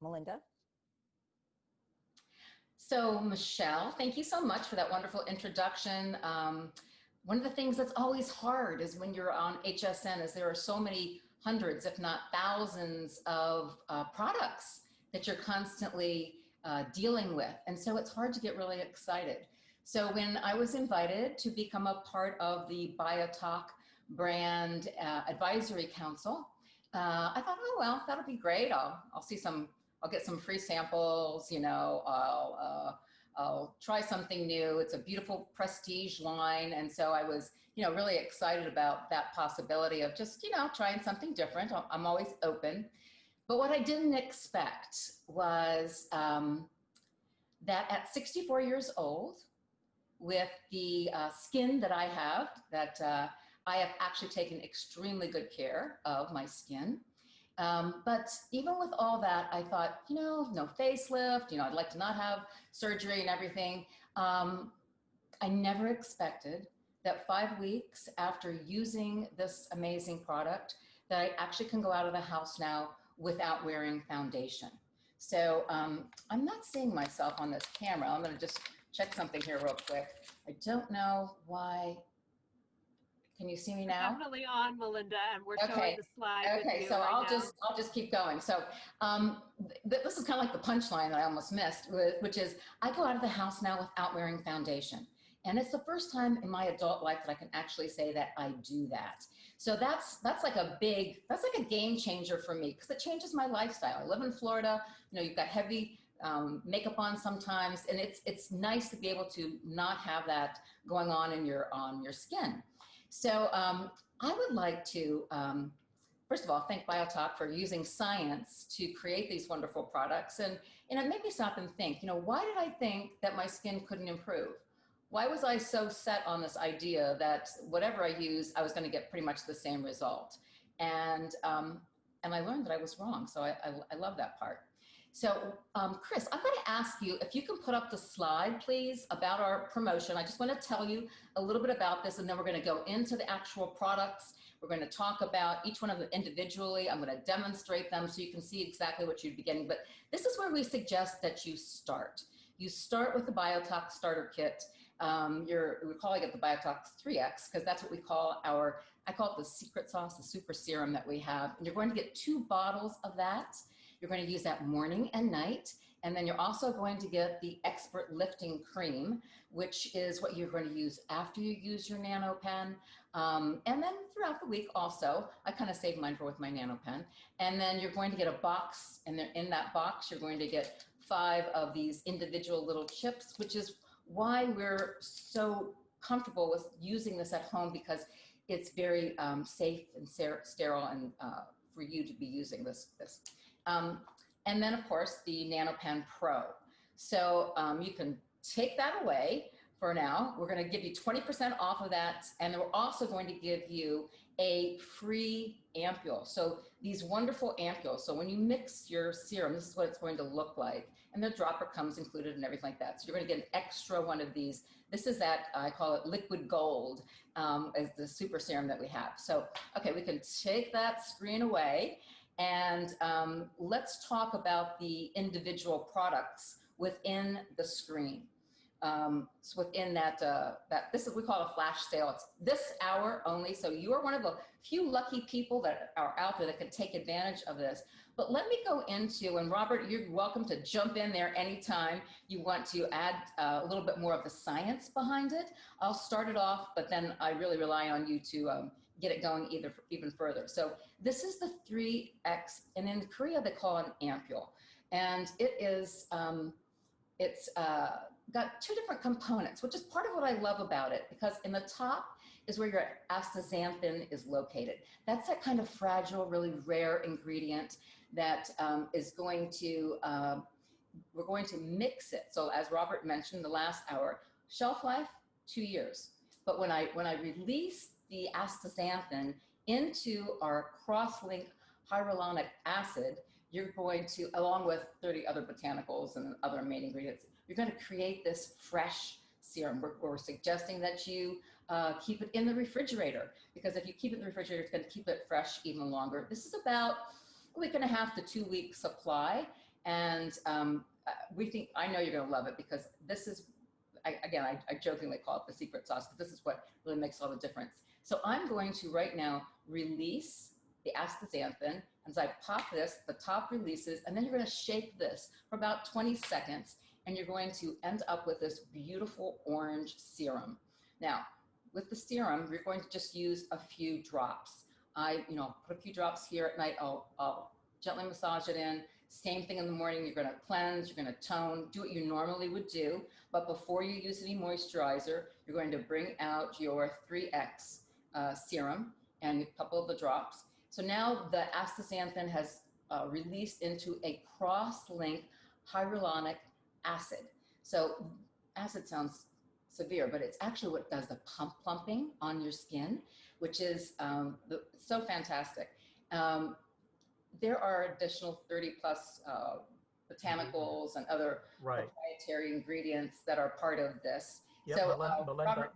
Melinda? So, Michelle, thank you so much for that wonderful introduction. One of the things that's always hard is when you're on HSN is there are so many hundreds, if not thousands of products that you're constantly dealing with. And so it's hard to get really excited. So when I was invited to become a part of the Biotalk brand advisory council, I thought, oh, well, that'll be great. I'll see some, I'll get some free samples, I'll try something new. It's a beautiful prestige line. And so I was, really excited about that possibility of just, trying something different. I'm always open. But what I didn't expect was that at 64 years old, with the skin that I have, that I have actually taken extremely good care of my skin. But even with all that, I thought, no facelift, I'd like to not have surgery and everything. I never expected that 5 weeks after using this amazing product, that I actually can go out of the house now without wearing foundation. So I'm not seeing myself on this camera. I'm gonna just check something here real quick. I don't know why. Can you see me now? Definitely on, Melinda, and we're showing the slide with Okay, you so right I'll just keep going. So this is kind of like the punchline that I almost missed, which is I go out of the house now without wearing foundation. And it's the first time in my adult life that I can actually say that I do that. So that's like a game changer for me because it changes my lifestyle. I live in Florida, you've got heavy makeup on sometimes, and it's nice to be able to not have that going on in your skin. So I would like to, first of all, thank Biotalk for using science to create these wonderful products. And it made me stop and think, why did I think that my skin couldn't improve? Why was I so set on this idea that whatever I use, I was going to get pretty much the same result? And I learned that I was wrong. So I love that part. So Chris, I'm going to ask you if you can put up the slide, please, about our promotion. I just want to tell you a little bit about this, and then we're going to go into the actual products. We're going to talk about each one of them individually. I'm going to demonstrate them so you can see exactly what you'd be getting. But this is where we suggest that you start. You start with the Biotalk Starter Kit. We're calling it the Biotalk 3X because that's what we call I call it the secret sauce, the super serum that we have. And you're going to get 2 bottles of that. You're going to use that morning and night. And then you're also going to get the Expert Lifting Cream, which is what you're going to use after you use your nano pen. And then throughout the week also, I kind of save mine for with my nano pen. And then you're going to get a box, and in that box, you're going to get 5 of these individual little chips, which is why we're so comfortable with using this at home, because it's very safe and sterile and for you to be using this. And then, of course, the NanoPen Pro. So you can take that away for now. We're going to give you 20% off of that. And then we're also going to give you a free ampule. So these wonderful ampules. So when you mix your serum, this is what it's going to look like. And the dropper comes included and everything like that. So you're going to get an extra one of these. This is that, I call it liquid gold, as the super serum that we have. So, okay, we can take that screen away. And let's talk about the individual products within the screen. So within that, this is, we call it a flash sale. It's this hour only. So you are one of the few lucky people that are out there that can take advantage of this. But let me go into, and Robert, you're welcome to jump in there anytime you want to add a little bit more of the science behind it. I'll start it off, but then I really rely on you to get it going even further. So this is the 3X, and in Korea they call it an ampule. And it is, it's got 2 different components, which is part of what I love about it, because in the top is where your astaxanthin is located. That's that kind of fragile, really rare ingredient that is going to, we're going to mix it. So as Robert mentioned the last hour, shelf life, 2 years. But when I release the astaxanthin into our cross-linked hyaluronic acid, you're going to, along with 30 other botanicals and other main ingredients, you're going to create this fresh serum. We're suggesting that you keep it in the refrigerator, because if you keep it in the refrigerator, it's going to keep it fresh even longer. This is about a week and a half to 2 week supply. And we think, I know you're going to love it because this is, I jokingly call it the secret sauce because this is what really makes all the difference. So I'm going to right now release the astaxanthin. As I pop this, the top releases, and then you're going to shake this for about 20 seconds, and you're going to end up with this beautiful orange serum. Now, with the serum, you're going to just use a few drops. I, put a few drops here at night. I'll gently massage it in. Same thing in the morning. You're going to cleanse, you're going to tone, do what you normally would do. But before you use any moisturizer, you're going to bring out your 3X serum and a couple of the drops. So now the astaxanthin has released into a cross-linked hyaluronic acid. So acid sounds severe, but it's actually what does the plumping on your skin, which is so fantastic. There are additional 30 plus botanicals and other proprietary ingredients that are part of this. Yep, so Melinda, Robert,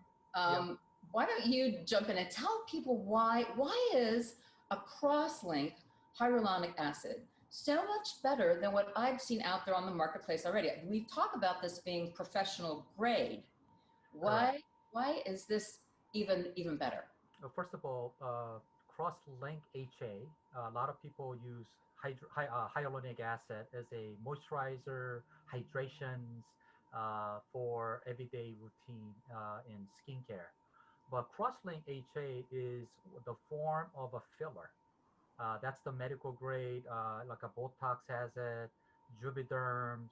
why don't you jump in and tell people why is a cross-linked hyaluronic acid so much better than what I've seen out there on the marketplace already? We talk about this being professional grade. Why is this even better? Well, first of all, cross-link HA, a lot of people use hyaluronic acid as a moisturizer, hydrations for everyday routine in skincare. But cross-link HA is the form of a filler. That's the medical grade, like a Botox has it, Juvederms.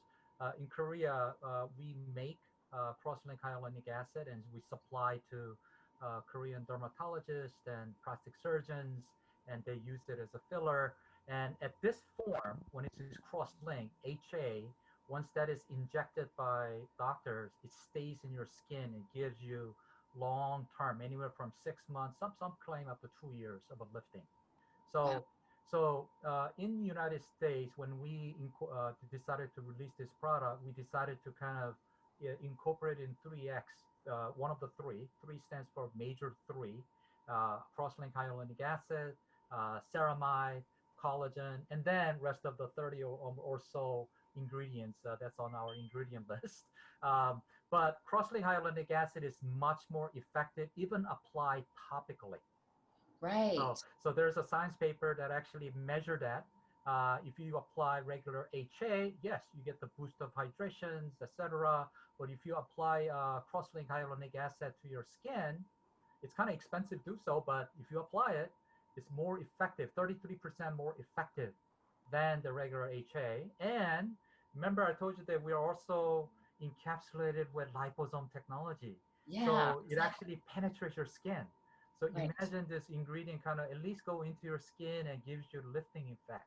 In Korea, we make cross-link hyaluronic acid and we supply to Korean dermatologists and plastic surgeons, and they use it as a filler. And at this form, when it's cross-linked, HA, once that is injected by doctors, it stays in your skin and gives you long-term, anywhere from 6 months, some claim up to 2 years of a lifting. So in the United States, when we decided to release this product, we decided to kind of incorporate in 3X, one of the three. 3 stands for major 3, cross-linked hyaluronic acid, ceramide, collagen, and then rest of the 30 or so ingredients that's on our ingredient list. But cross-linked hyaluronic acid is much more effective, even applied topically. Right. So there's a science paper that actually measured that. If you apply regular HA, yes, you get the boost of hydrations, etc. But if you apply cross-linked hyaluronic acid to your skin, it's kind of expensive to do so, but if you apply it, it's more effective, 33% more effective than the regular HA. And remember, I told you that we are also encapsulated with liposome technology. Yeah, so it actually penetrates your skin. So imagine this ingredient kind of at least go into your skin and gives you lifting effect.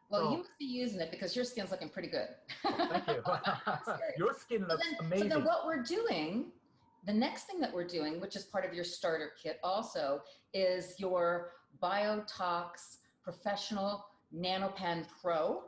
Well, you must be using it because your skin's looking pretty good. Thank you. Your skin looks amazing. So then what we're doing, the next thing that we're doing, which is part of your starter kit also, is your Biotox Professional NanoPen Pro.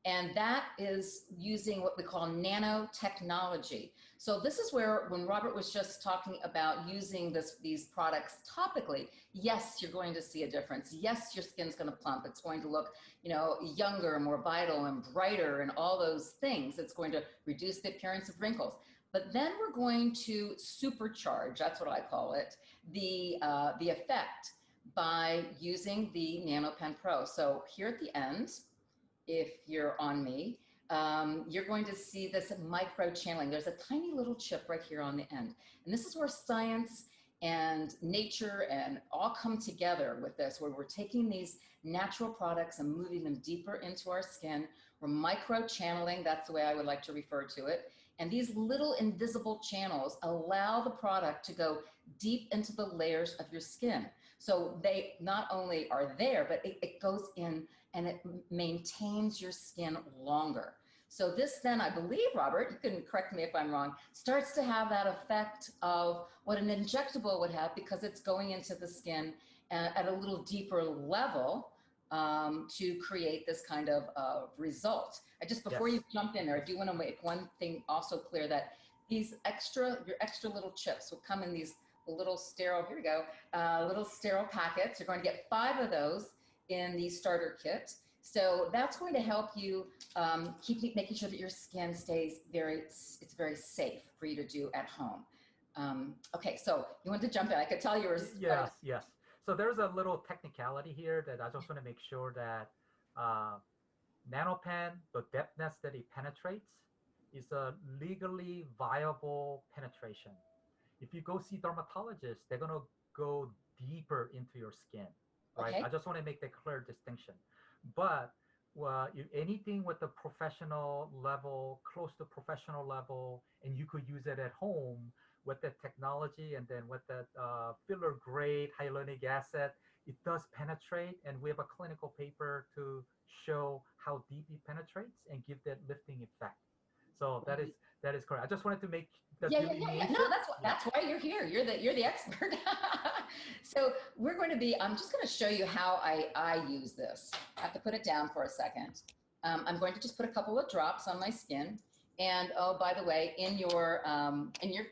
And that is using what we call nanotechnology. So this is where, when Robert was just talking about using these products topically, yes, you're going to see a difference. Yes, your skin's going to plump. It's going to look, younger, more vital and brighter and all those things. It's going to reduce the appearance of wrinkles. But then we're going to supercharge, that's what I call it, the effect by using the NanoPen Pro. So here at the end, if you're on me, you're going to see this micro channeling. There's a tiny little chip right here on the end. And this is where science and nature and all come together with this, where we're taking these natural products and moving them deeper into our skin. We're micro channeling, that's the way I would like to refer to it. And these little invisible channels allow the product to go deep into the layers of your skin. So they not only are there, but it goes in and it maintains your skin longer. So this then, I believe, Robert, you can correct me if I'm wrong, starts to have that effect of what an injectable would have because it's going into the skin at a little deeper level to create this kind of result. Before you jump in there, I do want to make one thing also clear, that these your extra little chips will come in these little sterile, here we go, little sterile packets. You're going to get 5 of those in the starter kit. So that's going to help you keep making sure that your skin stays it's very safe for you to do at home. Okay, so you want to jump in. I could tell you were. Yes, yes. So there's a little technicality here that I just want to make sure that nanopen, the depthness that it penetrates, is a legally viable penetration. If you go see dermatologists, they're gonna go deeper into your skin, right? Okay. I just want to make that clear distinction. But anything with the professional level, close to professional level, and you could use it at home with that technology, and then with that filler grade hyaluronic acid, it does penetrate, and we have a clinical paper to show how deep it penetrates and give that lifting effect. So that is correct. I just wanted to make the delineation. No, that's why you're here. You're the expert. So we're going to be. I'm just going to show you how I use this. I have to put it down for a second. I'm going to just put a couple of drops on my skin. And oh, by the way, in your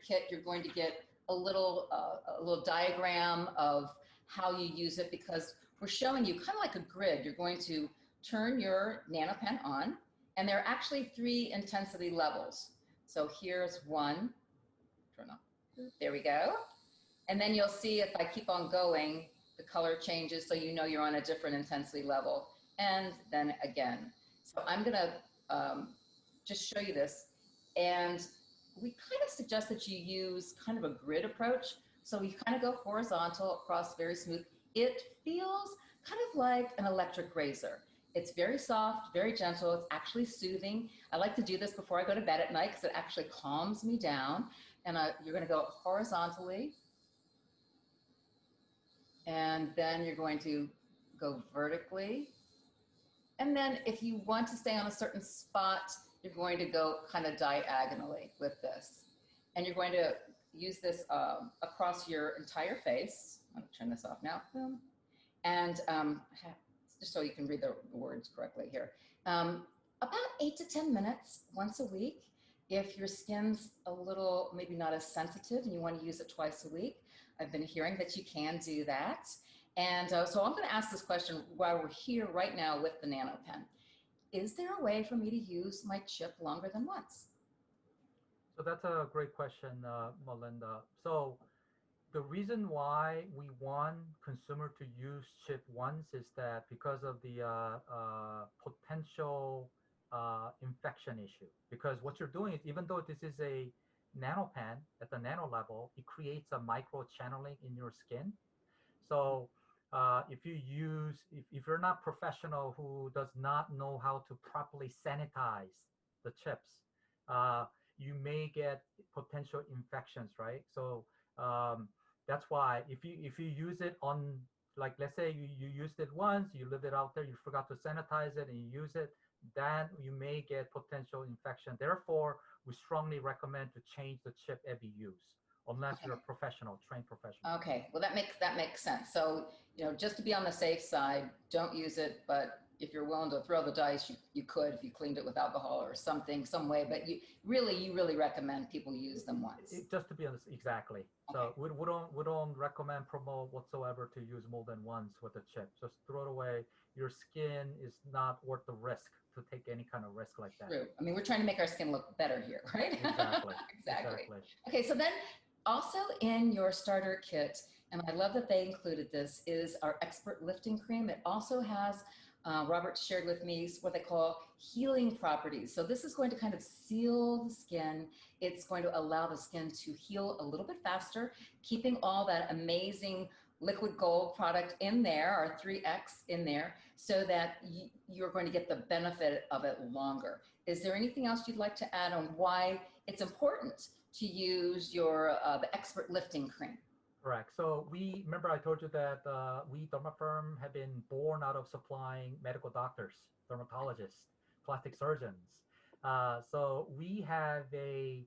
kit, you're going to get a little diagram of how you use it, because we're showing you kind of like a grid. You're going to turn your NanoPen on, and there are actually 3 intensity levels. So here's 1. Turn on. There we go. And then you'll see if I keep on going, the color changes, so you know you're on a different intensity level. And then again. So I'm going to just show you this. And we kind of suggest that you use kind of a grid approach. So you kind of go horizontal across, very smooth. It feels kind of like an electric razor. It's very soft, very gentle. It's actually soothing. I like to do this before I go to bed at night because it actually calms me down. And you're going to go horizontally. And then you're going to go vertically. And then if you want to stay on a certain spot, you're going to go kind of diagonally with this. And you're going to use this across your entire face. I'm going to turn this off now. Boom. And just so you can read the words correctly here. About 8 to 10 minutes once a week. If your skin's a little, maybe not as sensitive and you want to use it twice a week, I've been hearing that you can do that. And so I'm going to ask this question while we're here right now with the NanoPen. Is there a way for me to use my chip longer than once? So that's a great question, Melinda. So the reason why we want consumer to use chip once is that because of the potential infection issue. Because what you're doing is, even though this is a NanoPen at the nano level, it creates a micro channeling in your skin. So if you're not professional who does not know how to properly sanitize the chips, you may get potential infections, right? So that's why if you use it on, like, let's say you used it once, you leave it out there, you forgot to sanitize it, and you use it, then you may get potential infection. Therefore, we strongly recommend to change the chip every use, unless you're a professional, trained professional. Okay, well that makes sense. So, just to be on the safe side, don't use it, but if you're willing to throw the dice, you could if you cleaned it with alcohol or something, some way, but you really recommend people use them once. Just to be honest, exactly. Okay. So we don't recommend, promote whatsoever to use more than once with a chip. Just throw it away. Your skin is not worth the risk to take any kind of risk like that. True. I mean, we're trying to make our skin look better here, right? Exactly. Exactly. Okay, so then also in your starter kit, and I love that they included this, is our expert lifting cream. It also has, Robert shared with me, what they call healing properties. So this is going to kind of seal the skin. It's going to allow the skin to heal a little bit faster, keeping all that amazing liquid gold product in there, our 3X in there, so that you're going to get the benefit of it longer. Is there anything else you'd like to add on why it's important to use your the expert lifting cream? Correct. So remember I told you that we Dermafirm have been born out of supplying medical doctors, dermatologists, plastic surgeons. So we have a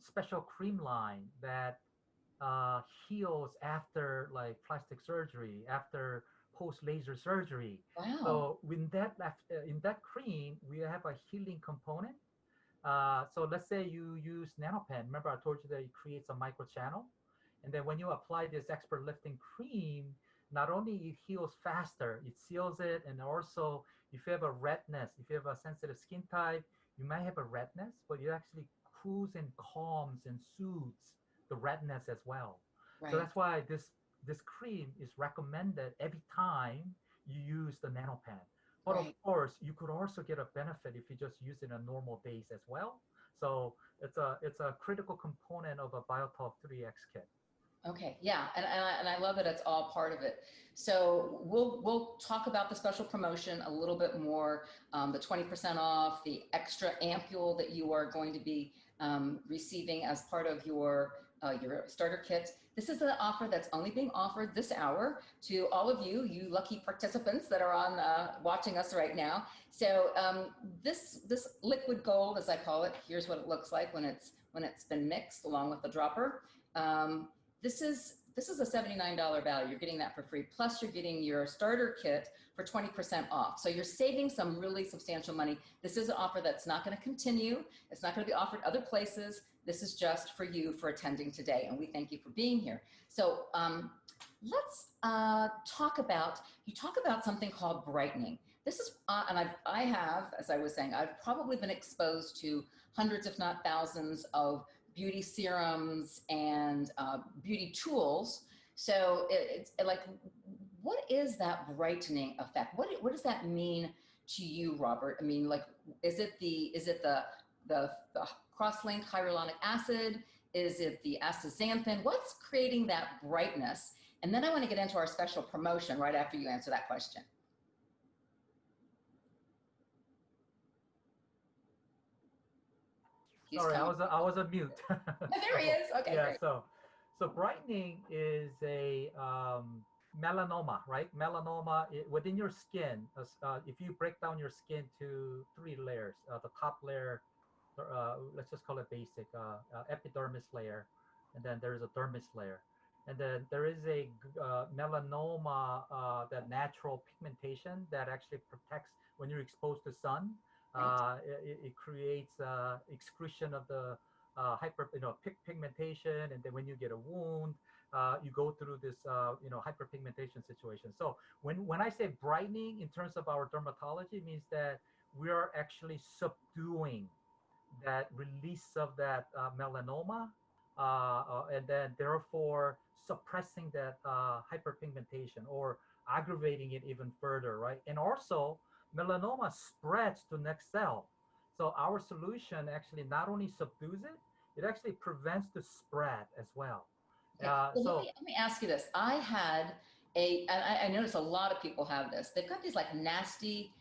special cream line that heals after like plastic surgery, after post-laser surgery. Wow. So in that cream, we have a healing component. So let's say you use NanoPen. Remember I told you that it creates a microchannel. And then when you apply this expert lifting cream, not only it heals faster, it seals it, and also If you have a redness, if you have a sensitive skin type, you might have a redness, but it actually cools and calms and soothes the redness as well. So Right. that's why this cream is recommended every time you use the NanoPen. But of Right. course, you could also get a benefit if you just use it on normal days as well. So it's a critical component of a BioTop 3X kit. Okay, yeah, and I love that it's all part of it. So we'll talk about the special promotion a little bit more, the 20% off, the extra ampule that you are going to be receiving as part of your starter kit. This is an offer that's only being offered this hour to all of you, you lucky participants that are on watching us right now. So this liquid gold, as I call it, here's what it looks like when it's been mixed along with the dropper. This is a $79 value. You're getting that for free. Plus you're getting your starter kit for 20% off. So you're saving some really substantial money. This is an offer that's not going to continue. It's not going to be offered other places. This is just for you for attending today. And we thank you for being here. So let's talk about something called brightening. This is, and I have, as I was saying, I've probably been exposed to hundreds, if not thousands of beauty serums and beauty tools. So it's like, what is that brightening effect? What does that mean to you, Robert? I mean, like, is it the cross-linked hyaluronic acid? Is it the astaxanthin? What's creating that brightness? And then I want to get into our special promotion right after you answer that question. Sorry, I was on mute. There he is. Okay, yeah, great. So brightening is a melanoma, right? Melanoma within your skin. If you break down your skin to three layers, the top layer, let's just call it basic, epidermis layer, and then there's a dermis layer, and then there is a melanoma, that natural pigmentation that actually protects when you're exposed to sun. It creates excretion of the pigmentation, and then when you get a wound, you go through this hyperpigmentation situation. So when I say brightening in terms of our dermatology, it means that we are actually subduing that release of that melanoma, and then therefore suppressing that hyperpigmentation or aggravating it even further, right? And also melanoma spreads to next cell. So our solution actually not only subdues it, it actually prevents the spread as well. Okay. Well, let me ask you this. I notice a lot of people have this. They've got these like nasty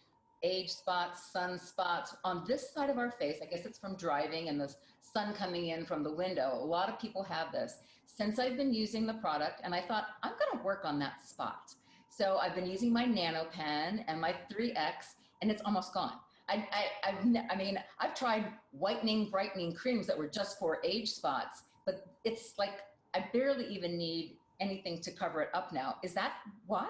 age spots, sun spots on this side of our face. I guess it's from driving and the sun coming in from the window. A lot of people have this. Since I've been using the product, and I thought, I'm going to work on that spot. So I've been using my NanoPen and my 3X, and it's almost gone. I've tried whitening, brightening creams that were just for age spots, but it's like I barely even need anything to cover it up now. Is that why?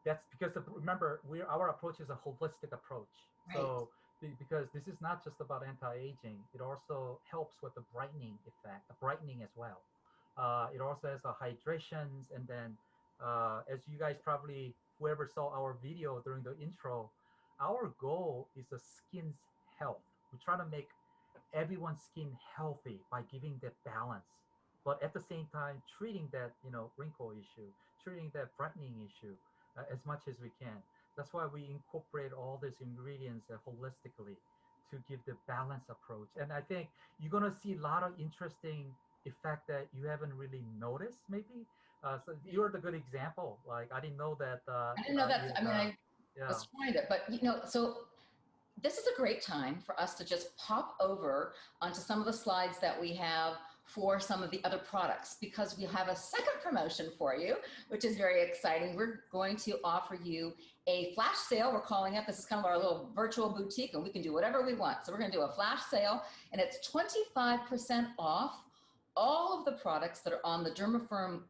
That's because remember, our approach is a holistic approach. Right. So because this is not just about anti-aging, it also helps with the brightening effect, the brightening as well. It also has a hydrations, and then as you guys probably, whoever saw our video during the intro, our goal is the skin's health. We try to make everyone's skin healthy by giving that balance, but at the same time treating that wrinkle issue, treating that brightening issue as much as we can. That's why we incorporate all these ingredients holistically to give the balanced approach. And I think you're gonna see a lot of interesting effect that you haven't really noticed, maybe. So you're the good example. Like I didn't know that. I didn't know that. I was trying it, but so this is a great time for us to just pop over onto some of the slides that we have for some of the other products, because we have a second promotion for you, which is very exciting. We're going to offer you a flash sale. We're calling it, this is kind of our little virtual boutique, and we can do whatever we want. So we're going to do a flash sale, and it's 25% off all of the products that are on the Dermafirm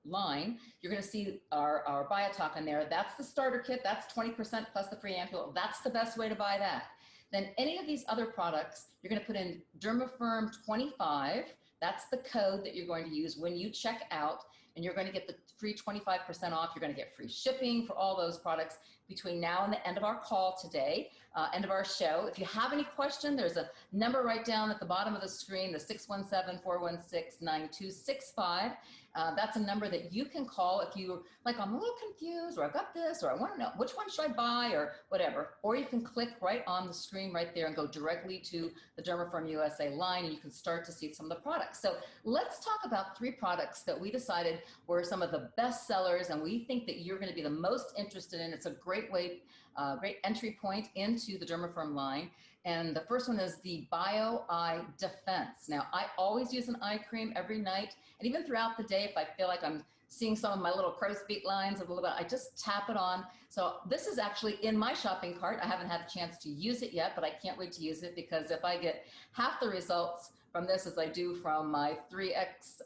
line. You're going to see our BioTalk in there. That's the starter kit. That's 20% plus the free ampule. That's the best way to buy that. Then any of these other products, you're going to put in Dermafirm 25. That's the code that you're going to use when you check out. and you're going to get the free 25% off. You're going to get free shipping for all those products between now and the end of our call today, end of our show. If you have any question, there's a number right down at the bottom of the screen, the 617-416-9265. That's a number that you can call if you like, I'm a little confused, or I've got this, or I want to know which one should I buy, or whatever. Or you can click right on the screen right there and go directly to the Dermafirm USA line, and you can start to see some of the products. So let's talk about 3 products that we decided were some of the best sellers, and we think that you're going to be the most interested in. It's a great way, great entry point into the Dermafirm line. And the first one is the Bio Eye Defense. Now, I always use an eye cream every night, and even throughout the day, if I feel like I'm seeing some of my little crow's feet lines a little bit, I just tap it on. So this is actually in my shopping cart. I haven't had a chance to use it yet, but I can't wait to use it, because if I get half the results from this as I do from my 3X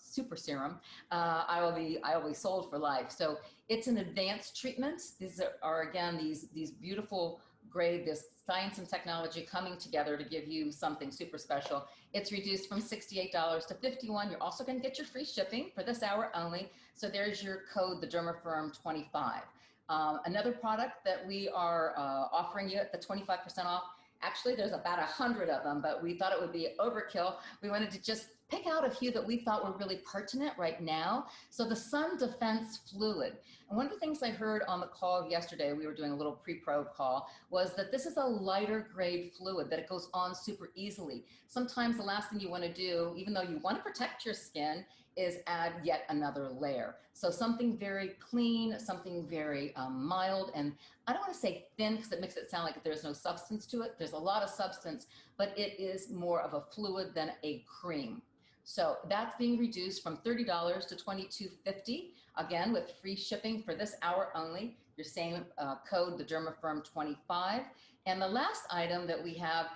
Super Serum, I will be sold for life. So it's an advanced treatment. These are again, these beautiful grade, this science and technology coming together to give you something super special. It's reduced from $68 to $51. You're also going to get your free shipping for this hour only. So there's your code, the Dermafirm 25. Another product that we are offering you at the 25% off. Actually, there's about 100 of them, but we thought it would be overkill. We wanted to just pick out a few that we thought were really pertinent right now. So the Sun Defense Fluid. And one of the things I heard on the call yesterday, we were doing a little pre-pro call, was that this is a lighter grade fluid, that it goes on super easily. Sometimes the last thing you want to do, even though you want to protect your skin, is add yet another layer. So something very clean, something very mild, and I don't want to say thin because it makes it sound like there's no substance to it. There's a lot of substance, but it is more of a fluid than a cream. So that's being reduced from $30 to $22.50, again, with free shipping for this hour only. Your same code, the Dermafirm 25. And the last item that we have,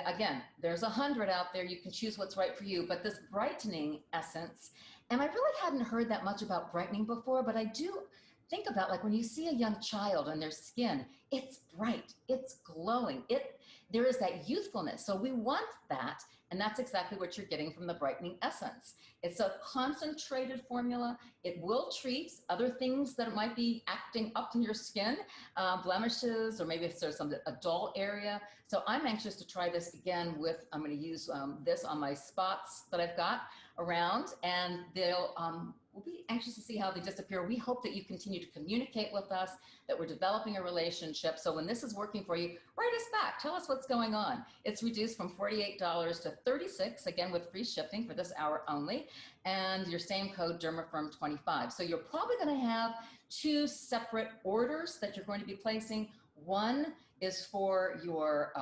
again, there's 100 out there. You can choose what's right for you, but this brightening essence, and I really hadn't heard that much about brightening before, but I do think about, like, when you see a young child and their skin, it's bright, it's glowing, there is that youthfulness. So we want that, and that's exactly what you're getting from the brightening essence. It's a concentrated formula. It will treat other things that might be acting up in your skin, blemishes, or maybe if there's a dull area. So I'm anxious to try this again with, I'm going to use this on my spots that I've got around, and we'll be anxious to see how they disappear. We hope that you continue to communicate with us, that we're developing a relationship. So when this is working for you, write us back. Tell us what's going on. It's reduced from $48 to $36, again, with free shipping for this hour only, and your same code, Dermafirm 25. So you're probably going to have 2 separate orders that you're going to be placing. One is for your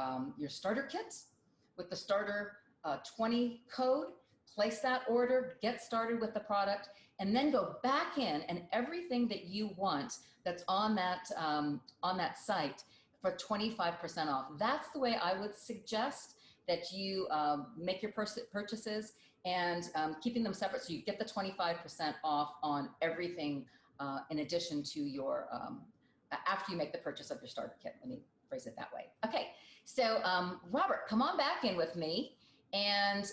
starter kit with the starter 20 code. Place that order, get started with the product, and then go back in, and everything that you want that's on that site for 25% off. That's the way I would suggest that you make your purchases, and keeping them separate so you get the 25% off on everything in addition to your, after you make the purchase of your starter kit. Let me phrase it that way. Okay, so Robert, come on back in with me, and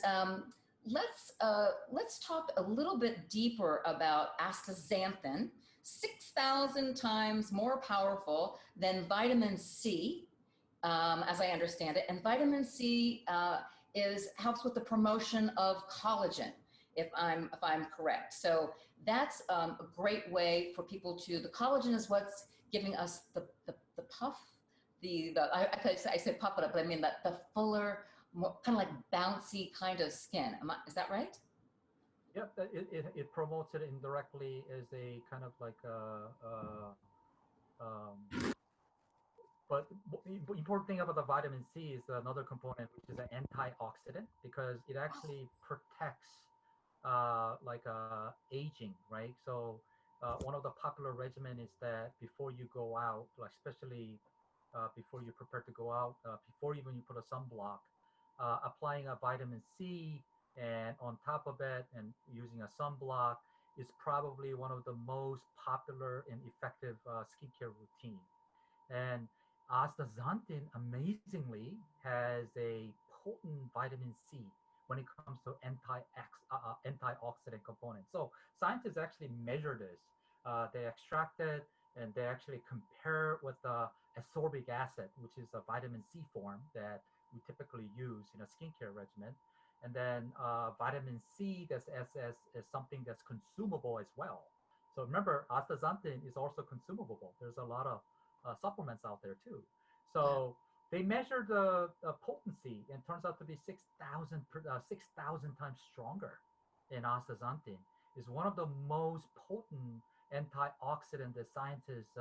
let's talk a little bit deeper about astaxanthin, 6,000 times more powerful than vitamin C, as I understand it. And vitamin C helps with the promotion of collagen, if I'm correct. So that's a great way for people to, the collagen is what's giving us the puff, I said puff it up, but I mean the fuller, more kind of like bouncy kind of skin. Is that right? Yep, it promotes it indirectly as a kind of like but the important thing about the vitamin C is another component, which is an antioxidant, because it actually protects aging, right? So one of the popular regimen is that before you go out, like especially before you're prepared to go out, before even you put a sunblock, applying a vitamin C and on top of it and using a sunblock is probably one of the most popular and effective skincare routine. And astaxanthin amazingly has a potent vitamin C, when it comes to antioxidant components. So scientists actually measure this. They extract it and they actually compare with the ascorbic acid, which is a vitamin C form that we typically use in a skincare regimen. And then vitamin C that's is something that's consumable as well. So remember, astaxanthin is also consumable. There's a lot of supplements out there too. Yeah. So they measure the potency and turns out to be 6,000 times stronger in astaxanthin. Is one of the most potent antioxidant that scientists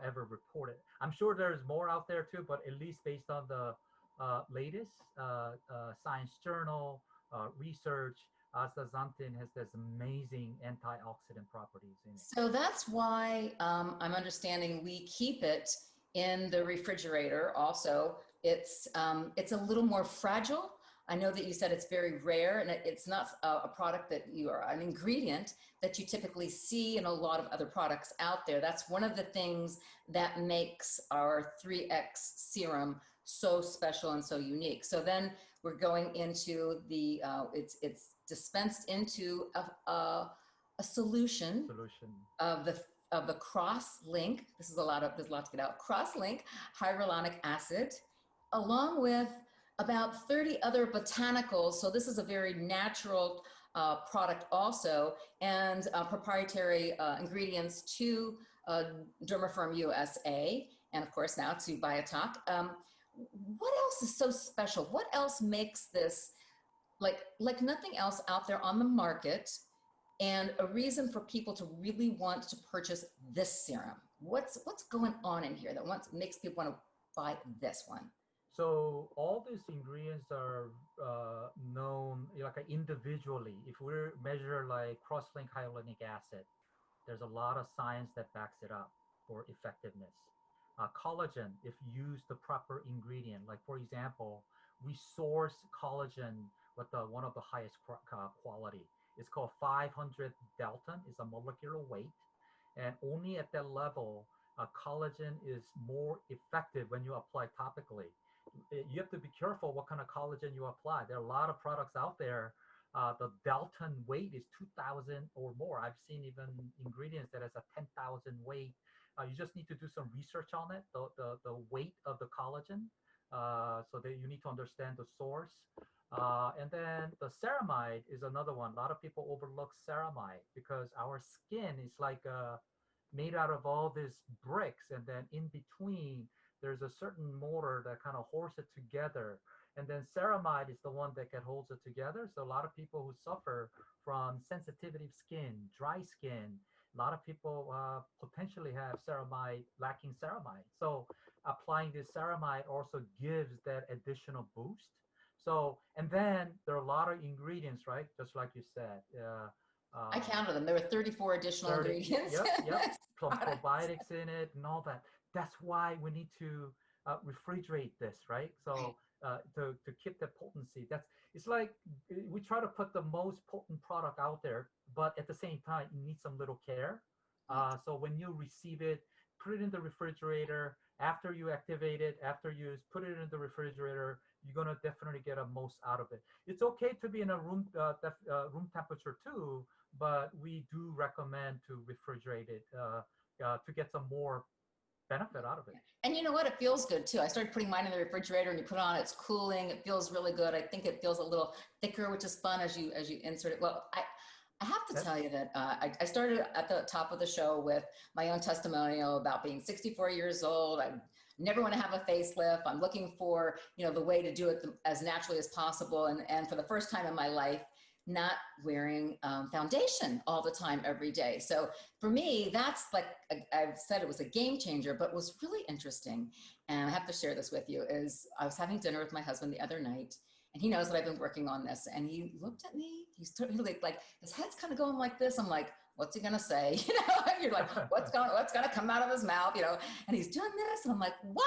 ever reported. I'm sure there's more out there too, but at least based on the latest science journal research, astaxanthin has this amazing antioxidant properties in it. So that's why I'm understanding we keep it in the refrigerator. Also, it's a little more fragile. I know that you said it's very rare, and it's not a product that you are an ingredient that you typically see in a lot of other products out there. That's one of the things that makes our 3X serum so special and so unique. So then we're going into the it's dispensed into a solution of the cross-link. There's a lot to get out. Cross-link hyaluronic acid, along with about 30 other botanicals. So this is a very natural product also, and proprietary ingredients to Dermafirm USA, and of course now to Biotalk. What else is so special? What else makes this like nothing else out there on the market, and a reason for people to really want to purchase this serum? What's going on in here that makes people want to buy this one? So all these ingredients are known like individually. If we measure like cross-linked hyaluronic acid, there's a lot of science that backs it up for effectiveness. Collagen, if used the proper ingredient, like for example, we source collagen with one of the highest quality. It's called 500 Dalton. It's a molecular weight, and only at that level, collagen is more effective when you apply topically. You have to be careful what kind of collagen you apply. There are a lot of products out there. The Dalton weight is 2,000 or more. I've seen even ingredients that has a 10,000 weight. You just need to do some research on it, the weight of the collagen, so that you need to understand the source. And then the ceramide is another one. A lot of people overlook ceramide because our skin is like made out of all these bricks, and then in between there's a certain motor that kind of holds it together. And then ceramide is the one that holds it together. So a lot of people who suffer from sensitivity of skin, dry skin, a lot of people potentially have lacking ceramide. So applying this ceramide also gives that additional boost. So, and then there are a lot of ingredients, right? Just like you said. I counted them. There were 34 additional ingredients. Yep. Some probiotics in it and all that. That's why we need to refrigerate this, right? So to keep the potency. It's like we try to put the most potent product out there, but at the same time, you need some little care. So when you receive it, put it in the refrigerator. After you activate it, after you put it in the refrigerator, you're gonna definitely get a most out of it. It's okay to be in a room temperature too, but we do recommend to refrigerate it to get some more benefit out of it. And you know what? It feels good too. I started putting mine in the refrigerator, and you put it on, it's cooling. It feels really good. I think it feels a little thicker, which is fun as you insert it. Well, I have to tell you that I started at the top of the show with my own testimonial about being 64 years old. I never want to have a facelift. I'm looking for, the way to do it as naturally as possible. And for the first time in my life, not wearing foundation all the time every day. So for me, that's like, I've said it was a game changer, but was really interesting. And I have to share this with you is I was having dinner with my husband the other night, and he knows that I've been working on this. And he looked at me, he's like his head's kind of going like this. I'm like, what's he gonna say? You're like, what's gonna come out of his mouth? And he's doing this. And I'm like, what?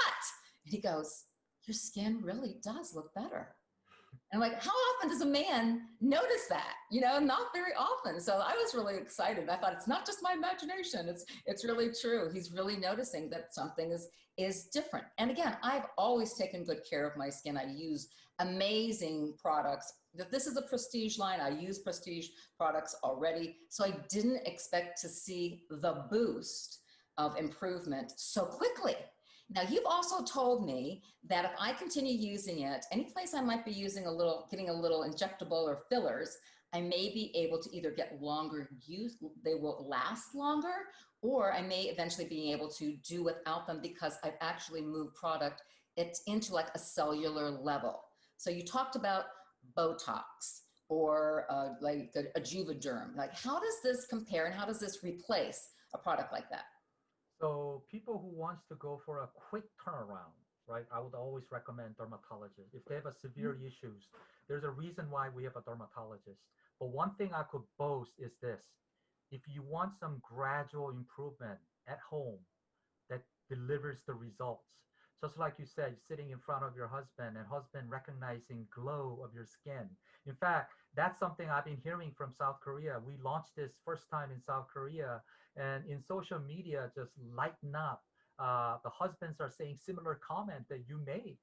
And he goes, your skin really does look better. And I'm like, how often does a man notice that? You know, not very often. So I was really excited. I thought, it's not just my imagination. It's really true. He's really noticing that something is different. And again, I've always taken good care of my skin. I use amazing products. This is a prestige line. I use prestige products already. So I didn't expect to see the boost of improvement so quickly. Now, you've also told me that if I continue using it, any place I might be using getting a little injectable or fillers, I may be able to either get longer use, they will last longer, or I may eventually be able to do without them because I've actually moved product into like a cellular level. So you talked about Botox or like a Juvederm. Like, how does this compare and how does this replace a product like that? So people who wants to go for a quick turnaround, right? I would always recommend dermatologists. If they have a severe issues, there's a reason why we have a dermatologist. But one thing I could boast is this. If you want some gradual improvement at home that delivers the results, just like you said, sitting in front of your husband and husband recognizing glow of your skin. In fact, that's something I've been hearing from South Korea. We launched this first time in South Korea, and in social media, just lighten up. The husbands are saying similar comment that you made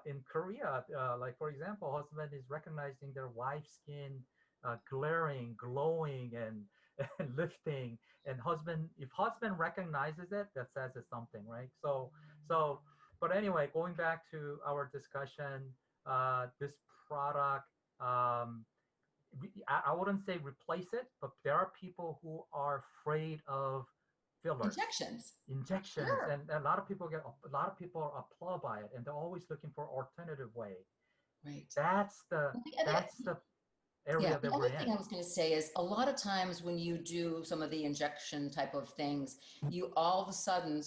in Korea. Like, for example, husband is recognizing their wife's skin glaring, glowing, and, and lifting. And if husband recognizes it, that says it's something, right? But anyway, going back to our discussion, this product, I wouldn't say replace it, but there are people who are afraid of fillers, injections, Sure. and a lot of people are appalled by it, and they're always looking for alternative way. Right. That's the area that the we're other thing in. I was going to say is a lot of times when you do some of the injection type of things, you all of a sudden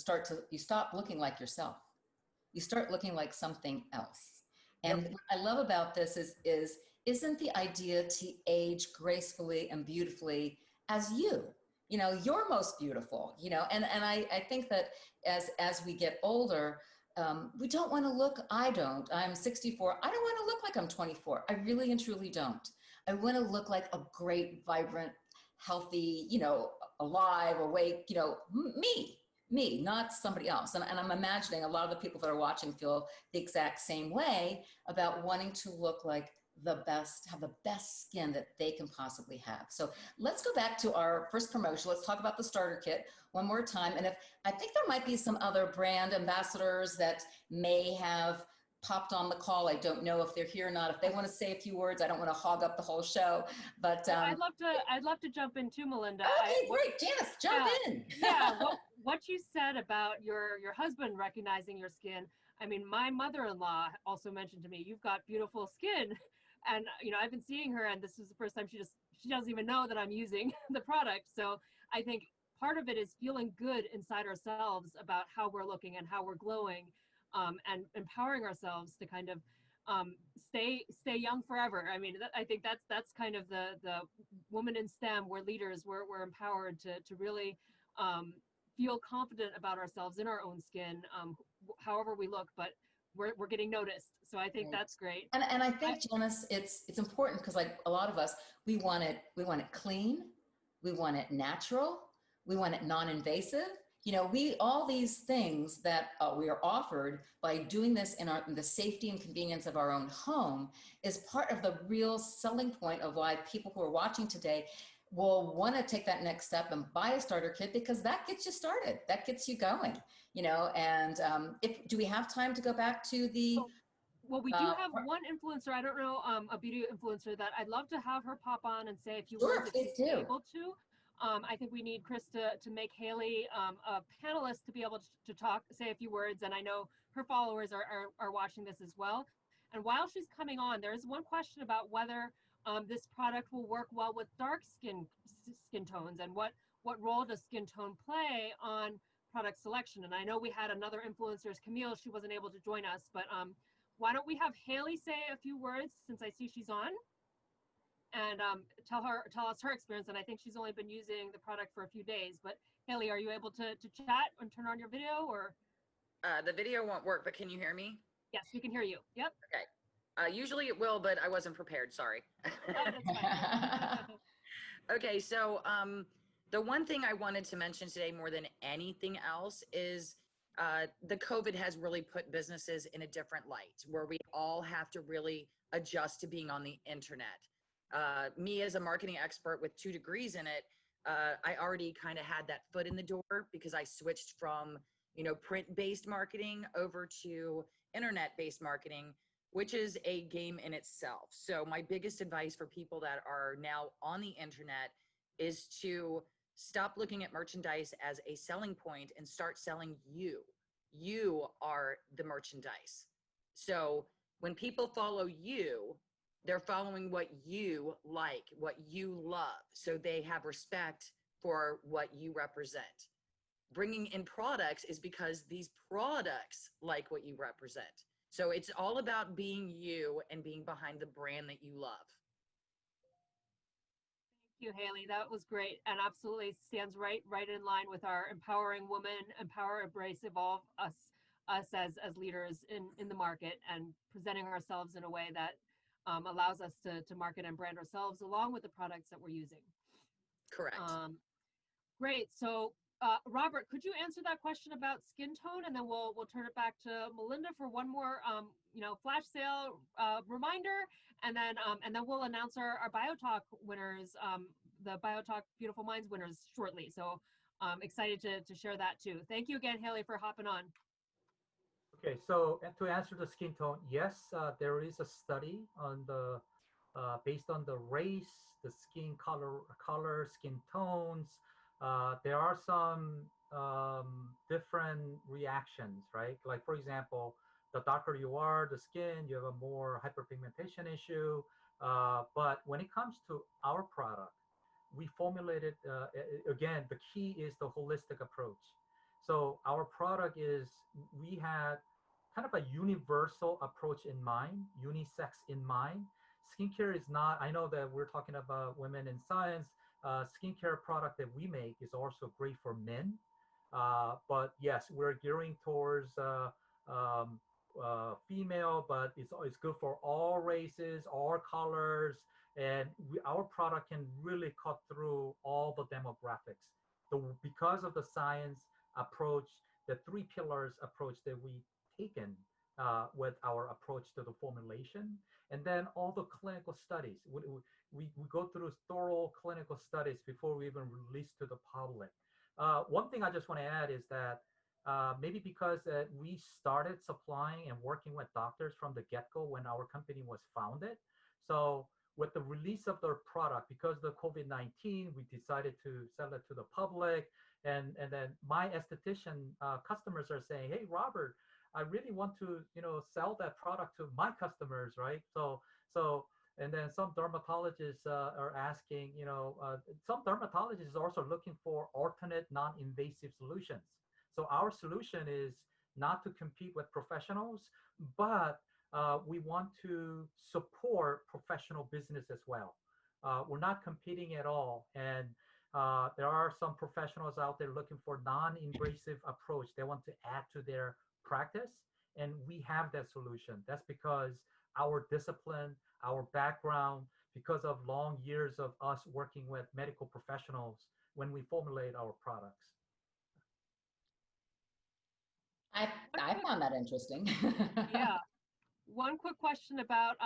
you stop looking like yourself. You start looking like something else. And what I love about this isn't the idea to age gracefully and beautifully as you? You know, you're most beautiful, you know, and I think that as we get older, we don't want to look, I'm 64. I don't want to look like I'm 24. I really and truly don't. I want to look like a great, vibrant, healthy, you know, alive, awake, you know, me, not somebody else. And I'm imagining a lot of the people that are watching feel the exact same way about wanting to look like have the best skin that they can possibly have. So let's go back to our first promotion. Let's talk about the starter kit one more time. And I think there might be some other brand ambassadors that may have popped on the call. I don't know if they're here or not. If they want to say a few words, I don't want to hog up the whole show, but I'd love to jump in too, Melinda. Okay, great. Janice, jump in. Yeah, what you said about your husband recognizing your skin. I mean, my mother-in-law also mentioned to me, you've got beautiful skin. And, you know, I've been seeing her, and this is the first time she doesn't even know that I'm using the product. So I think part of it is feeling good inside ourselves about how we're looking and how we're glowing, and empowering ourselves to kind of stay young forever. I mean, I think that's kind of the woman in STEM. We're leaders. We're empowered to really feel confident about ourselves in our own skin, however we look, but we're getting noticed. So I think that's great. And I think, Janice, it's important because like a lot of us, we want it clean, we want it natural, we want it non-invasive. You know, all these things that we are offered by doing this in the safety and convenience of our own home is part of the real selling point of why people who are watching today will want to take that next step and buy a starter kit, because that gets you started, that gets you going, you know. And do we have time to go back to the well, we do have one influencer, I don't know, a beauty influencer that I'd love to have her pop on and say a few words if she's able to. I think we need Chris to make Haley a panelist to be able to say a few words. And I know her followers are watching this as well. And while she's coming on, there's one question about whether this product will work well with dark skin tones, and what role does skin tone play on product selection. And I know we had another influencer, Camille. She wasn't able to join us, but why don't we have Haley say a few words, since I see she's on, and tell us her experience. And I think she's only been using the product for a few days. But Haley, are you able to chat and turn on your video? Or the video won't work, but can you hear me? Yes, we can hear you. Yep. Okay. Usually it will, but I wasn't prepared. Sorry. Oh, that's fine. Okay, so the one thing I wanted to mention today more than anything else is the COVID has really put businesses in a different light where we all have to really adjust to being on the internet. Me as a marketing expert with 2 degrees in it, I already kind of had that foot in the door because I switched from, you know, print-based marketing over to internet-based marketing, which is a game in itself. So my biggest advice for people that are now on the internet is to stop looking at merchandise as a selling point and start selling you. You are the merchandise. So when people follow you, they're following what you like, what you love. So they have respect for what you represent. Bringing in products is because these products like what you represent. So it's all about being you and being behind the brand that you love. Thank you, Haley. That was great, and absolutely stands right in line with our empowering women, empower, embrace, evolve us as leaders in the market, and presenting ourselves in a way that allows us to market and brand ourselves along with the products that we're using. Correct. Great. So Robert, could you answer that question about skin tone, and then we'll turn it back to Melinda for one more flash sale reminder, and then we'll announce our BioTalk winners, the BioTalk Beautiful Minds winners shortly. So excited to share that too. Thank you again, Haley, for hopping on. Okay, so to answer the skin tone, yes, there is a study on the based on the race, the skin color, skin tones. There are some different reactions, right? Like for example, the darker you are, the skin, you have a more hyperpigmentation issue. But when it comes to our product, we formulated, again, the key is the holistic approach. So our product is, we had kind of a universal approach in mind, unisex in mind. Skincare is not, I know that we're talking about women in science, skincare product that we make is also great for men. But yes, we're gearing towards female, but it's good for all races, all colors, and our product can really cut through all the demographics. Because of the science approach, the 3 pillars approach that we taken with our approach to the formulation, and then all the clinical studies. We go through thorough clinical studies before we even release to the public. One thing I just want to add is that maybe because we started supplying and working with doctors from the get-go when our company was founded. So with the release of their product, because of the COVID-19, we decided to sell it to the public. And then my esthetician customers are saying, hey, Robert, I really want to, sell that product to my customers, right? And then some dermatologists are asking, some dermatologists are also looking for alternate non-invasive solutions. So our solution is not to compete with professionals, but we want to support professional business as well. We're not competing at all. And there are some professionals out there looking for non-invasive approach. They want to add to their practice, and we have that solution. That's because our discipline, our background, because of long years of us working with medical professionals when we formulate our products. I found that interesting. Yeah. One quick question about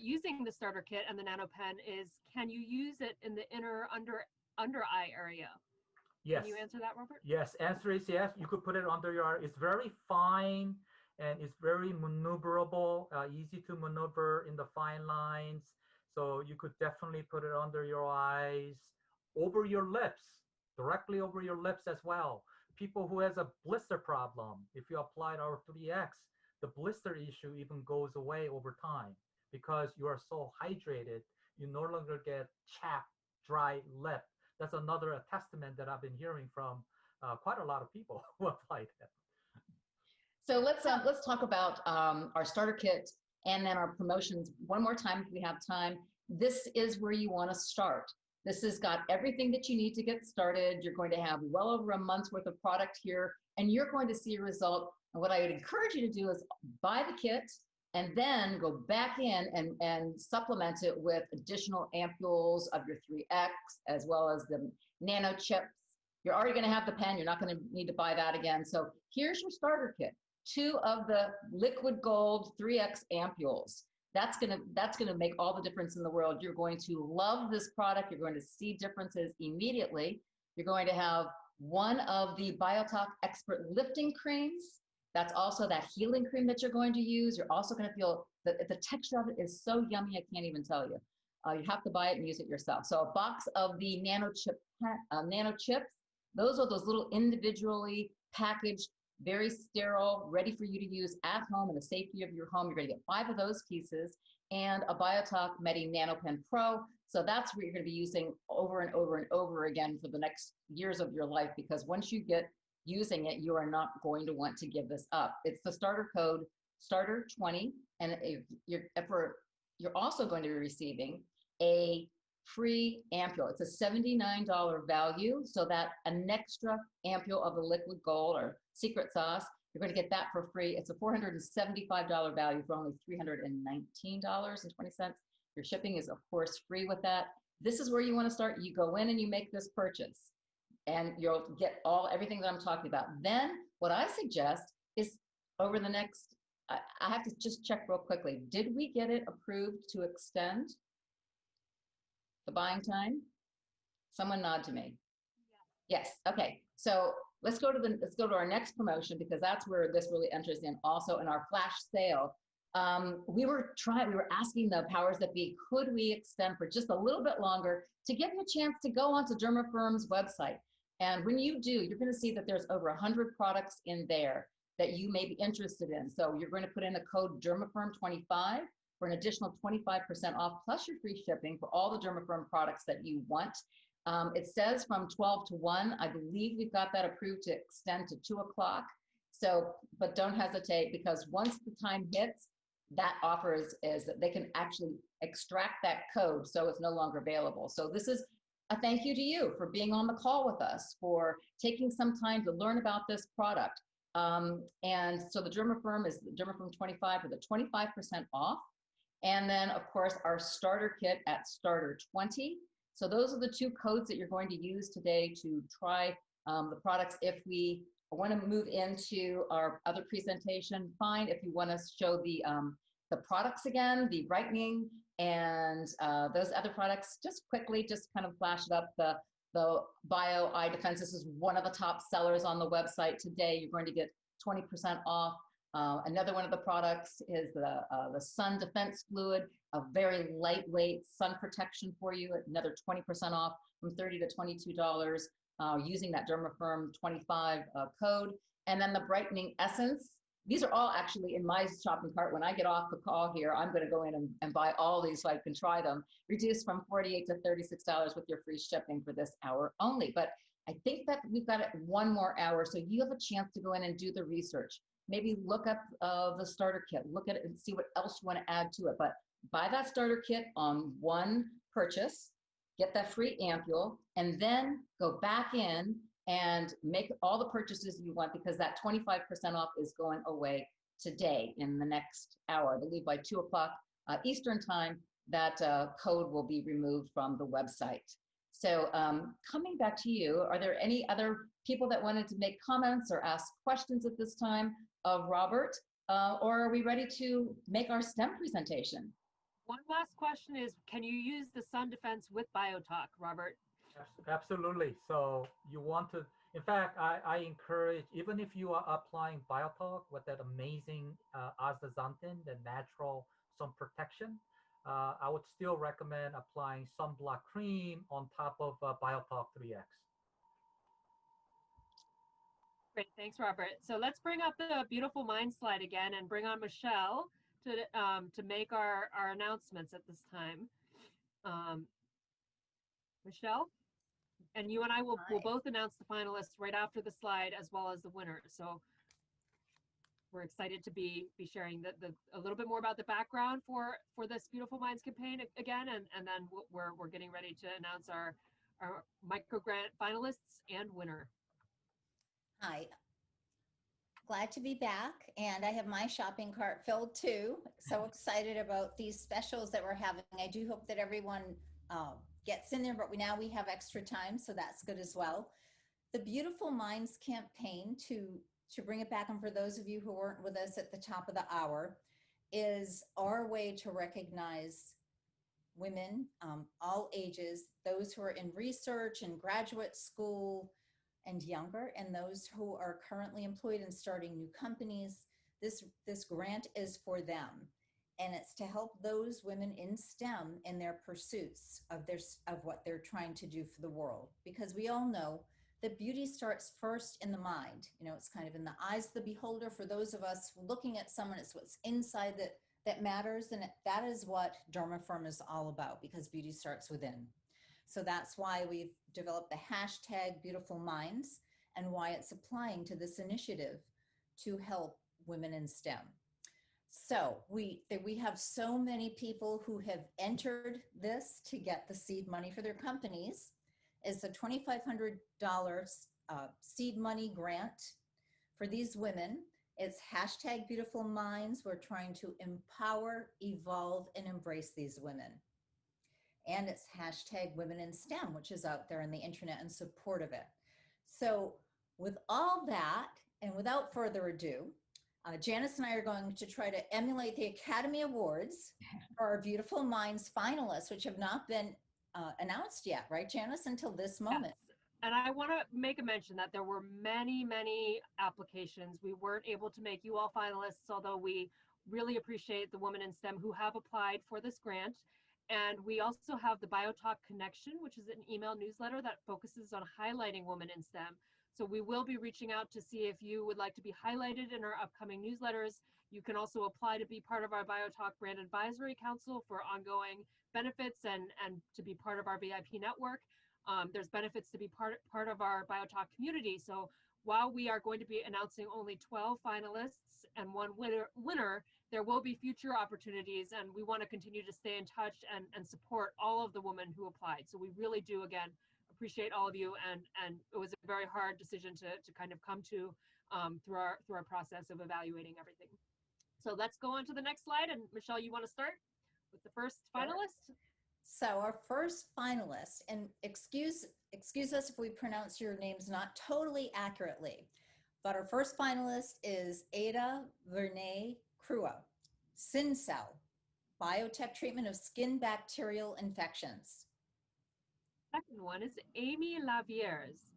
using the starter kit and the NanoPen is, can you use it in the inner under eye area? Yes. Can you answer that, Robert? Yes, answer is yes. You could put it under your eye. It's very fine and it's very maneuverable, easy to maneuver in the fine lines. So you could definitely put it under your eyes, over your lips, directly over your lips as well. People who has a blister problem, if you applied our 3X, the blister issue even goes away over time because you are so hydrated, you no longer get chapped, dry lip. That's another testament that I've been hearing from quite a lot of people who applied it. So let's talk about our starter kit and then our promotions one more time if we have time. This is where you want to start. This has got everything that you need to get started. You're going to have well over a month's worth of product here, and you're going to see a result. And what I would encourage you to do is buy the kit and then go back in and supplement it with additional ampules of your 3X, as well as the nano chips. You're already going to have the pen. You're not going to need to buy that again. So here's your starter kit. 2 of the liquid gold 3X ampules. That's gonna make all the difference in the world. You're going to love this product. You're going to see differences immediately. You're going to have 1 of the BioTalk Expert Lifting Creams. That's also that healing cream that you're going to use. You're also going to feel the texture of it is so yummy, I can't even tell you. You have to buy it and use it yourself. So a box of the nano chips. Those are those little individually packaged, very sterile, ready for you to use at home in the safety of your home. You're going to get 5 of those pieces and a BioTalk Medi NanoPen Pro. So that's what you're going to be using over and over and over again for the next years of your life, because once you get using it, you are not going to want to give this up. It's the starter code STARTER20, and you're also going to be receiving a free ampule. It's a $79 value, so that an extra ampule of the liquid gold or secret sauce, you're going to get that for free. It's a $475 value for only $319.20. Your shipping is, of course, free with that. This is where you want to start. You go in and you make this purchase, and you'll get everything that I'm talking about. Then what I suggest is over the next, I have to just check real quickly. Did we get it approved to extend the buying time? Someone nod to me. Yeah. Yes. Okay. So let's go to our next promotion, because that's where this really enters in. Also in our flash sale, we were asking the powers that be, could we extend for just a little bit longer to give you a chance to go onto Dermafirm's website. And when you do, you're going to see that there's over 100 products in there that you may be interested in. So you're going to put in a code Dermafirm25 for an additional 25% off, plus your free shipping for all the Dermafirm products that you want. It says from 12 to 1. I believe we've got that approved to extend to 2 o'clock. So, but don't hesitate, because once the time hits, that offer is that they can actually extract that code, so it's no longer available. So this is a thank you to you for being on the call with us, for taking some time to learn about this product. And so the Dermafirm is the Dermafirm 25 for the 25% off. And then, of course, our starter kit at Starter 20. So those are the 2 codes that you're going to use today to try the products. If we want to move into our other presentation, fine. If you want to show the products again, the brightening and those other products, just quickly, just kind of flash it up. The Bio Eye Defense, this is one of the top sellers on the website today. You're going to get 20% off. Another one of the products is the Sun Defense Fluid, a very lightweight sun protection for you, another 20% off from $30 to $22 using that Dermafirm 25 code. And then the Brightening Essence. These are all actually in my shopping cart. When I get off the call here, I'm going to go in and buy all these so I can try them. Reduced from $48 to $36 with your free shipping for this hour only. But I think that we've got it 1 more hour, so you have a chance to go in and do the research. Maybe look up the starter kit, look at it and see what else you want to add to it. But buy that starter kit on 1 purchase, get that free ampule, and then go back in and make all the purchases you want, because that 25% off is going away today in the next hour. I believe by 2 o'clock Eastern time, that code will be removed from the website. So coming back to you, are there any other people that wanted to make comments or ask questions at this time of Robert? Or are we ready to make our STEM presentation? One last question is, can you use the Sun Defense with BioTalk, Robert? Absolutely. So you want to, in fact, I encourage, even if you are applying BioTalk with that amazing astaxanthin, the natural sun protection, I would still recommend applying sunblock cream on top of BioTalk 3X. Great, thanks, Robert. So let's bring up the Beautiful Mind slide again and bring on Michelle to make our announcements at this time. Michelle, and you and I will both announce the finalists right after the slide, as well as the winner. So we're excited to be sharing a little bit more about the background for this Beautiful Minds campaign again, and then we're getting ready to announce our micro grant finalists and winner. Hi. Glad to be back. And I have my shopping cart filled too. So excited about these specials that we're having. I do hope that everyone gets in there, but now we have extra time, so that's good as well. The Beautiful Minds campaign, to bring it back, and for those of you who weren't with us at the top of the hour, is our way to recognize women, all ages, those who are in research and graduate school and younger, and those who are currently employed and starting new companies. This grant is for them, and it's to help those women in STEM in their pursuits of what they're trying to do for the world. Because we all know that beauty starts first in the mind. You know, it's kind of in the eyes of the beholder. For those of us looking at someone, it's what's inside that matters, and that is what Dermafirm is all about, because beauty starts within. So that's why we've developed the hashtag Beautiful Minds, and why it's applying to this initiative to help women in STEM. So we have so many people who have entered this to get the seed money for their companies. It's a $2,500 seed money grant for these women. It's hashtag Beautiful Minds. We're trying to empower, evolve, and embrace these women. And it's hashtag Women in STEM, which is out there on the internet in support of it. So with all that, and without further ado, Janice and I are going to try to emulate the Academy Awards for our Beautiful Minds finalists, which have not been announced yet, right, Janice, until this moment. Yes. And I want to make a mention that there were many, many applications. We weren't able to make you all finalists, although we really appreciate the women in STEM who have applied for this grant. And we also have the BioTalk Connection, which is an email newsletter that focuses on highlighting women in STEM. So we will be reaching out to see if you would like to be highlighted in our upcoming newsletters. You can also apply to be part of our BioTalk Brand Advisory Council for ongoing benefits and to be part of our VIP network. There's benefits to be part of our BioTalk community. So while we are going to be announcing only 12 finalists and one winner, there will be future opportunities, and we want to continue to stay in touch and support all of the women who applied. So we really do, again, appreciate all of you, and it was a very hard decision to kind of come to through our process of evaluating everything. So let's go on to the next slide, and Michelle, you want to start with the first finalist? So our first finalist, and excuse us if we pronounce your names not totally accurately, but our first finalist is Ada Vernay Crua, SynCell, biotech treatment of skin bacterial infections. Second one is Amy Lavieres,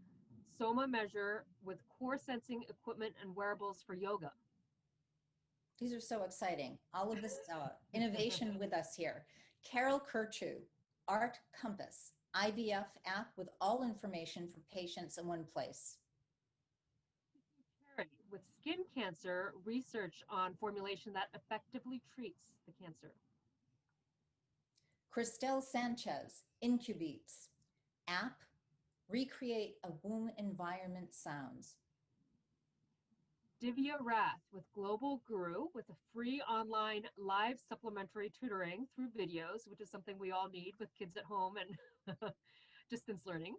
Soma measure with core sensing equipment and wearables for yoga. These are so exciting. All of this innovation with us here. Carol Kirchu, Art Compass, IVF app with all information for patients in one place. Charity, with skin cancer, research on formulation that effectively treats the cancer. Christelle Sanchez, Incubeats, app, recreate a womb environment sounds. Divya Rath with Global Guru with a free online live supplementary tutoring through videos, which is something we all need with kids at home and distance learning.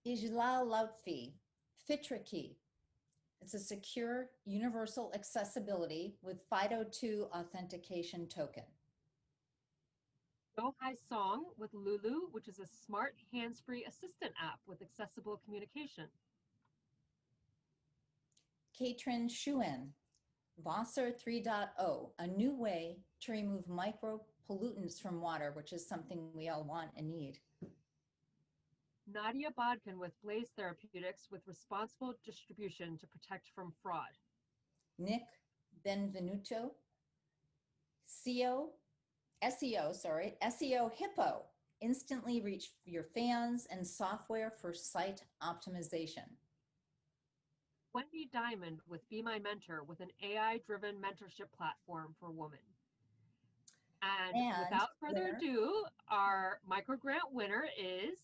Ijlal Lautfi, Fitraki. It's a secure universal accessibility with FIDO2 authentication token. Go Hai Song with Lulu, which is a smart hands-free assistant app with accessible communication. Katrin Shuen, Wasser 3.0, a new way to remove micropollutants from water, which is something we all want and need. Nadia Bodkin with Blaze Therapeutics with responsible distribution to protect from fraud. Nick Benvenuto, SEO Hippo, instantly reach your fans and software for site optimization. Wendy Diamond with Be My Mentor with an AI-driven mentorship platform for women. And without further ado, our microgrant winner is...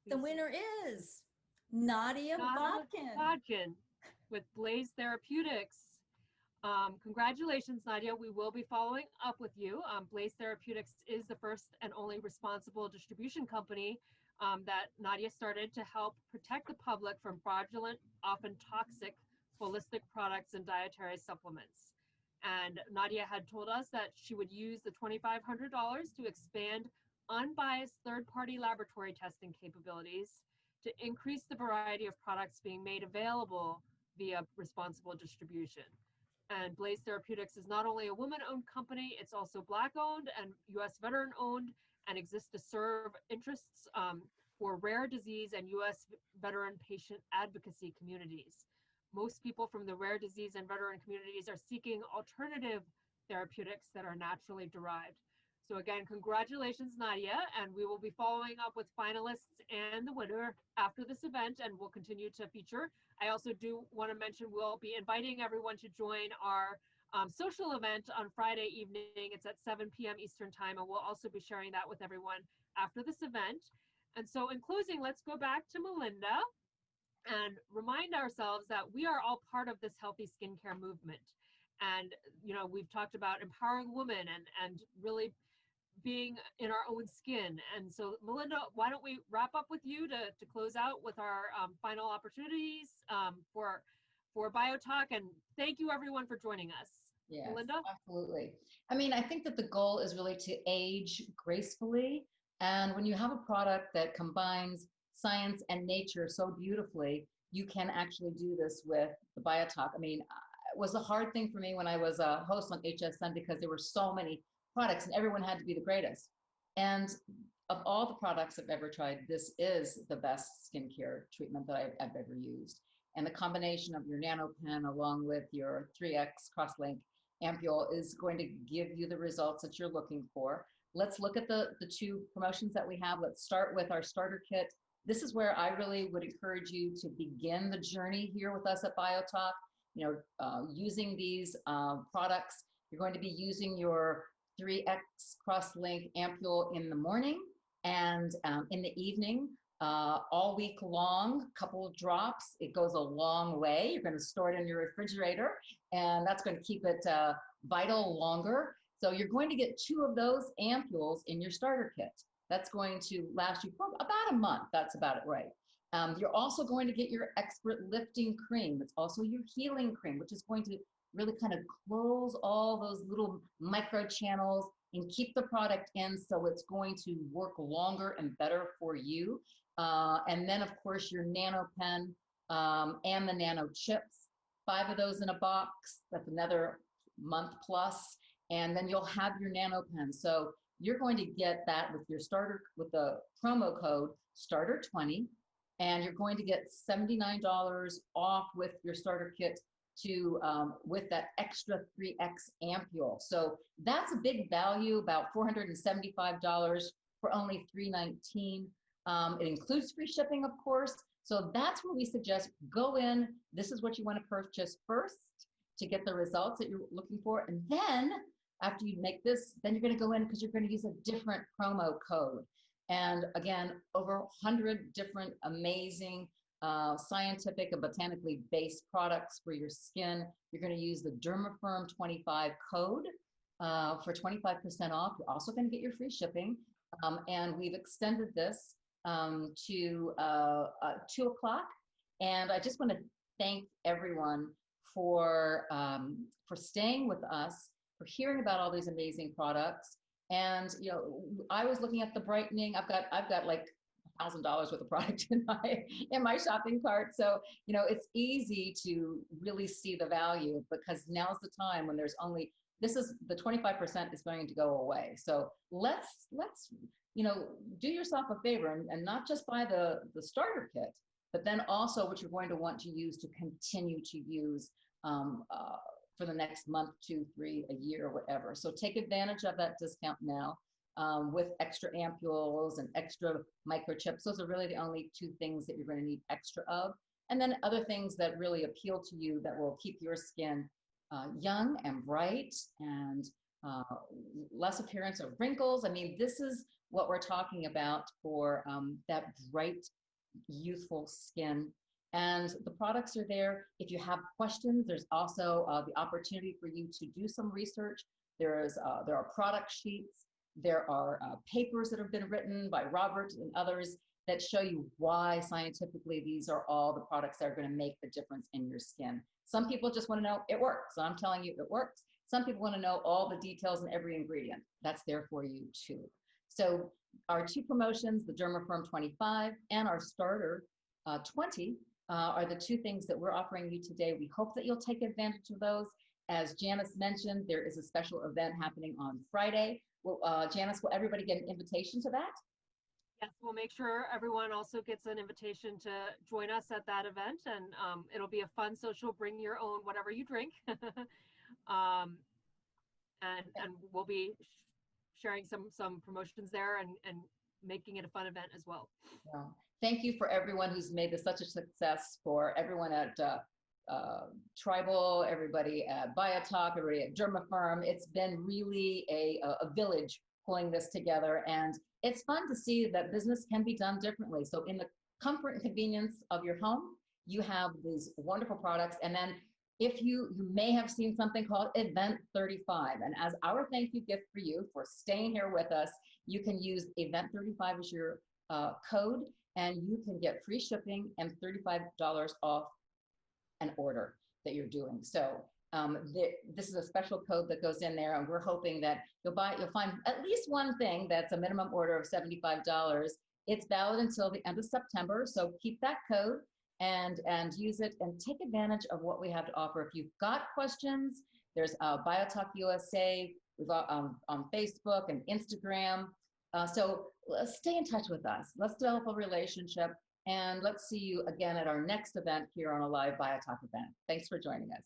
The winner is Nadia Bodkin with Blaze Therapeutics. Congratulations, Nadia. We will be following up with you. Blaze Therapeutics is the first and only responsible distribution company that Nadia started to help protect the public from fraudulent, often toxic holistic products and dietary supplements. And Nadia had told us that she would use the $2,500 to expand unbiased third-party laboratory testing capabilities to increase the variety of products being made available via responsible distribution. And Blaze Therapeutics is not only a woman-owned company, it's also Black-owned and U.S. veteran-owned, and exists to serve interests for rare disease and U.S. veteran patient advocacy communities. Most people from the rare disease and veteran communities are seeking alternative therapeutics that are naturally derived. So again, congratulations, Nadia, and we will be following up with finalists and the winner after this event, and we'll continue to feature. I also do want to mention we'll be inviting everyone to join our social event on Friday evening. It's at 7 p.m. Eastern time, and we'll also be sharing that with everyone after this event. And so in closing, let's go back to Melinda and remind ourselves that we are all part of this healthy skincare movement. And, you know, we've talked about empowering women and really being in our own skin. And so, Melinda, why don't we wrap up with you to close out with our final opportunities for BioTalk. And thank you, everyone, for joining us. Yes, Melinda? absolutely. I mean, I think that the goal is really to age gracefully. And when you have a product that combines science and nature so beautifully, you can actually do this with the BioTalk. I mean, it was a hard thing for me when I was a host on HSN because there were so many products and everyone had to be the greatest. And of all the products I've ever tried, this is the best skincare treatment that I've ever used. And the combination of your NanoPen along with your 3X cross-link ampule is going to give you the results that you're looking for. Let's look at the two promotions that we have. Let's start with our starter kit. This is where I really would encourage you to begin the journey here with us at BioTalk. You know, using these products, you're going to be using your 3X cross-link ampule in the morning and in the evening, all week long, couple of drops. It goes a long way. You're going to store it in your refrigerator, and that's going to keep it vital longer. So you're going to get 2 of those ampules in your starter kit. That's going to last you for about a month. That's about it, right? You're also going to get your expert lifting cream. It's also your healing cream, which is going to really kind of close all those little micro channels and keep the product in, so it's going to work longer and better for you. And then, of course, your NanoPen and the Nano Chips, 5 of those in a box. That's another month plus. And then you'll have your NanoPen. So you're going to get that with your starter, with the promo code STARTER20, and you're going to get $79 off with your starter kit to with that extra 3X ampule. So that's a big value, about $475 for only $319. It includes free shipping, of course. So that's where we suggest go in. This is what you want to purchase first to get the results that you're looking for. And then after you make this, then you're going to go in because you're going to use a different promo code. And again, over 100 different amazing scientific and botanically based products for your skin. You're going to use the Dermafirm 25 code for 25% off. You're also going to get your free shipping. And we've extended this to 2 o'clock. And I just want to thank everyone for staying with us, for hearing about all these amazing products. And, you know, I was looking at the brightening. I've got like $1,000 worth of product in my shopping cart. So, you know, it's easy to really see the value, because now's the time when there's only, this is the 25% is going to go away. So let's, you know, do yourself a favor and not just buy the starter kit, but then also what you're going to want to use to continue to use for the next month, 2, 3, a year, whatever. So take advantage of that discount now with extra ampules and extra microchips. Those are really the only 2 things that you're going to need extra of. And then other things that really appeal to you that will keep your skin young and bright and less appearance of wrinkles. I mean, this is what we're talking about for that bright, youthful skin. And the products are there. If you have questions, there's also the opportunity for you to do some research. There are product sheets. There are papers that have been written by Robert and others. that show you why scientifically these are all the products that are going to make the difference in your skin. Some people just want to know it works. So I'm telling you it works. Some people want to know all the details and every ingredient. That's there for you too. So our two promotions, the Dermafirm 25 and our Starter 20, are the two things that we're offering you today. We hope that you'll take advantage of those. As Janice mentioned, there is a special event happening on Friday. Well, Janice, will everybody get an invitation to that? Yes, we'll make sure everyone also gets an invitation to join us at that event, and it'll be a fun social, bring your own whatever you drink. And we'll be sharing some promotions there and making it a fun event as well. Well, thank you for everyone who's made this such a success, for everyone at Tribal, everybody at Biotalk, everybody at Dermafirm. It's been really a village pulling this together, and it's fun to see that business can be done differently. So in the comfort and convenience of your home, you have these wonderful products. And then if you may have seen something called Event 35, and as our thank you gift for you for staying here with us, you can use Event 35 as your code, and you can get free shipping and $35 off an order that you're doing. So this is a special code that goes in there, and we're hoping that you'll find at least one thing that's a minimum order of $75. It's valid until the end of September, so keep that code and use it and take advantage of what we have to offer. If you've got questions, there's Biotalk USA, we've got on Facebook and Instagram. So let's stay in touch with us. Let's develop a relationship, and let's see you again at our next event here on a live Biotalk event. Thanks for joining us.